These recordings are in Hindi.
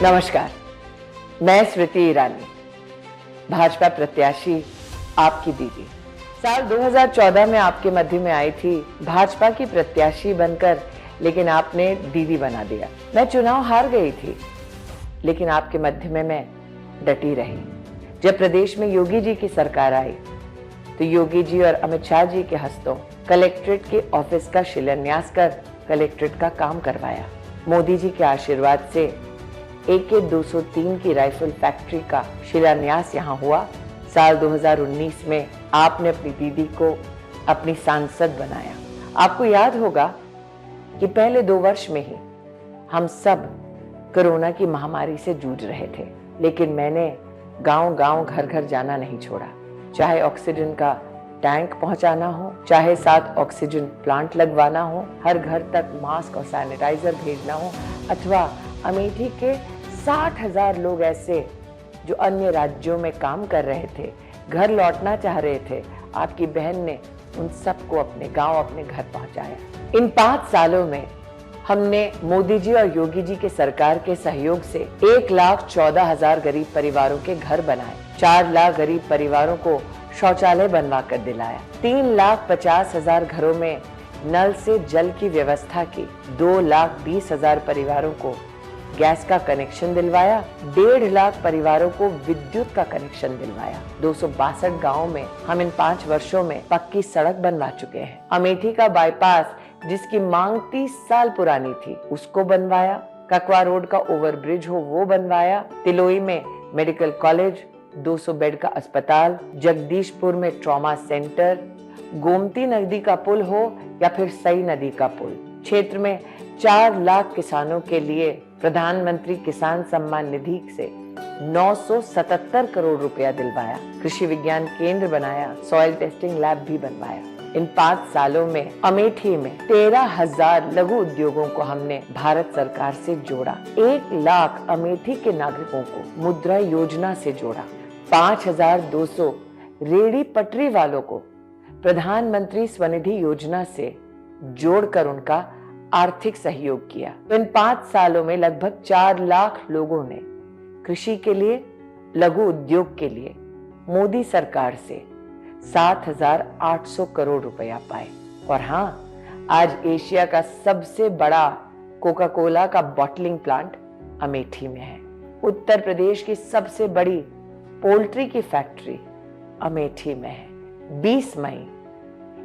नमस्कार, मैं स्मृति ईरानी, भाजपा प्रत्याशी, आपकी दीदी। साल 2014 में आपके मध्य में आई थी भाजपा की प्रत्याशी बनकर, लेकिन आपने दीदी बना दिया। मैं चुनाव हार गई थी, लेकिन आपके मध्य में मैं डटी रही। जब प्रदेश में योगी जी की सरकार आई तो योगी जी और अमित शाह जी के हस्तों कलेक्ट्रेट के ऑफिस का शिलान्यास कर कलेक्ट्रेट का काम करवाया। मोदी जी के आशीर्वाद से AK 203 की राइफल फैक्ट्री का शिलान्यास यहाँ हुआ। साल 2019 में आपने अपनी दीदी को अपनी सांसद बनाया। आपको याद होगा कि पहले 2 वर्ष में ही हम सब कोरोना की महामारी से जूझ रहे थे, लेकिन मैंने गांव-गांव, घर-घर जाना नहीं छोड़ा। चाहे ऑक्सीजन का टैंक पहुंचाना हो, चाहे 7 ऑक्सीजन प्लांट लगवाना हो, हर घर तक मास्क और सैनिटाइजर भेजना हो, अथवा अमेठी के 60,000 लोग ऐसे जो अन्य राज्यों में काम कर रहे थे, घर लौटना चाह रहे थे, आपकी बहन ने उन सबको अपने गांव, अपने घर पहुंचाया। इन 5 सालों में हमने मोदी जी और योगी जी के सरकार के सहयोग से 1,14,000 गरीब परिवारों के घर बनाए, 4 लाख गरीब परिवारों को शौचालय बनवा कर दिलाया, 3,50,000 घरों में नल से जल की व्यवस्था की, 2,20,000 परिवारों को गैस का कनेक्शन दिलवाया, 1.5 लाख परिवारों को विद्युत का कनेक्शन दिलवाया। 262 गाँव में हम इन 5 वर्षों में पक्की सड़क बनवा चुके हैं। अमेठी का बाईपास जिसकी मांग 30 साल पुरानी थी, उसको बनवाया। ककवा रोड का ओवरब्रिज हो वो बनवाया। तिलोई में मेडिकल कॉलेज, 200 बेड का अस्पताल, जगदीशपुर में ट्रॉमा सेंटर, गोमती नदी का पुल हो या फिर सई नदी का पुल, क्षेत्र में 4 लाख किसानों के लिए प्रधानमंत्री किसान सम्मान निधि से 977 करोड़ रुपया दिलवाया। कृषि विज्ञान केंद्र बनाया, सॉइल टेस्टिंग लैब भी बनवाया। इन 5 सालों में अमेठी में 13,000 लघु उद्योगों को हमने भारत सरकार से जोड़ा। 1 लाख अमेठी के नागरिकों को मुद्रा योजना से जोड़ा। 5,200 रेहड़ी पटरी वालों को प्रधानमंत्री स्वनिधि योजना से जोड़कर उनका आर्थिक सहयोग किया। तो इन 5 सालों में लगभग 4 लाख लोगों ने कृषि के लिए, लघु उद्योग के लिए मोदी सरकार से 7,800 करोड़ रुपया पाए। और हाँ, आज एशिया का सबसे बड़ा कोका कोला का बॉटलिंग प्लांट अमेठी में है। उत्तर प्रदेश की सबसे बड़ी पोल्ट्री की फैक्ट्री अमेठी में है। 20 मई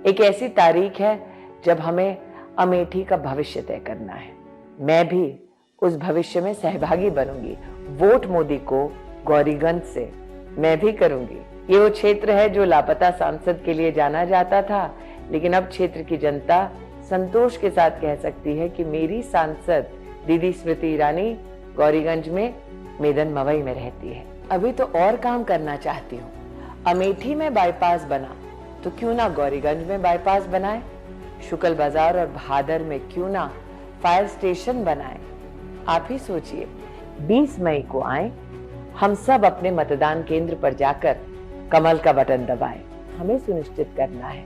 एक ऐसी तारीख है जब हमें अमेठी का भविष्य तय करना है। मैं भी उस भविष्य में सहभागी बनूंगी। वोट मोदी को गौरीगंज से मैं भी करूंगी। ये वो क्षेत्र है जो लापता सांसद के लिए जाना जाता था, लेकिन अब क्षेत्र की जनता संतोष के साथ कह सकती है कि मेरी सांसद दीदी स्मृति ईरानी गौरीगंज में मेदन मवई में रहती है। अभी तो और काम करना चाहती हूँ। अमेठी में बाईपास बना तो क्यों ना गौरीगंज में बाईपास बनाए, शुक्ल बाजार और भादर में क्यों ना फायर स्टेशन बनाए। आप ही सोचिए, 20 मई को आए, हम सब अपने मतदान केंद्र पर जाकर कमल का बटन दबाएं। हमें सुनिश्चित करना है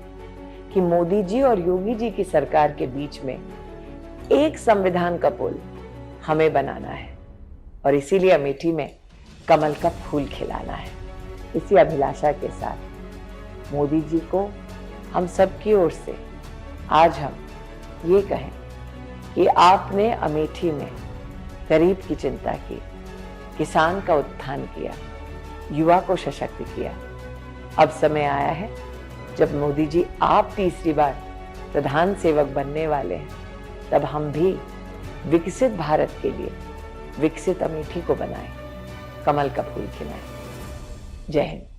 कि मोदी जी और योगी जी की सरकार के बीच में एक संविधान का पुल हमें बनाना है, और इसीलिए अमेठी में कमल का फूल खिलाना है। इसी अभिलाषा के साथ मोदी जी को हम सब की ओर से आज हम ये कहें कि आपने अमेठी में गरीब की चिंता की, किसान का उत्थान किया, युवा को सशक्त किया। अब समय आया है जब मोदी जी आप तीसरी बार प्रधान सेवक बनने वाले हैं, तब हम भी विकसित भारत के लिए विकसित अमेठी को बनाएं, कमल का फूल खिलाएं। जय हिंद।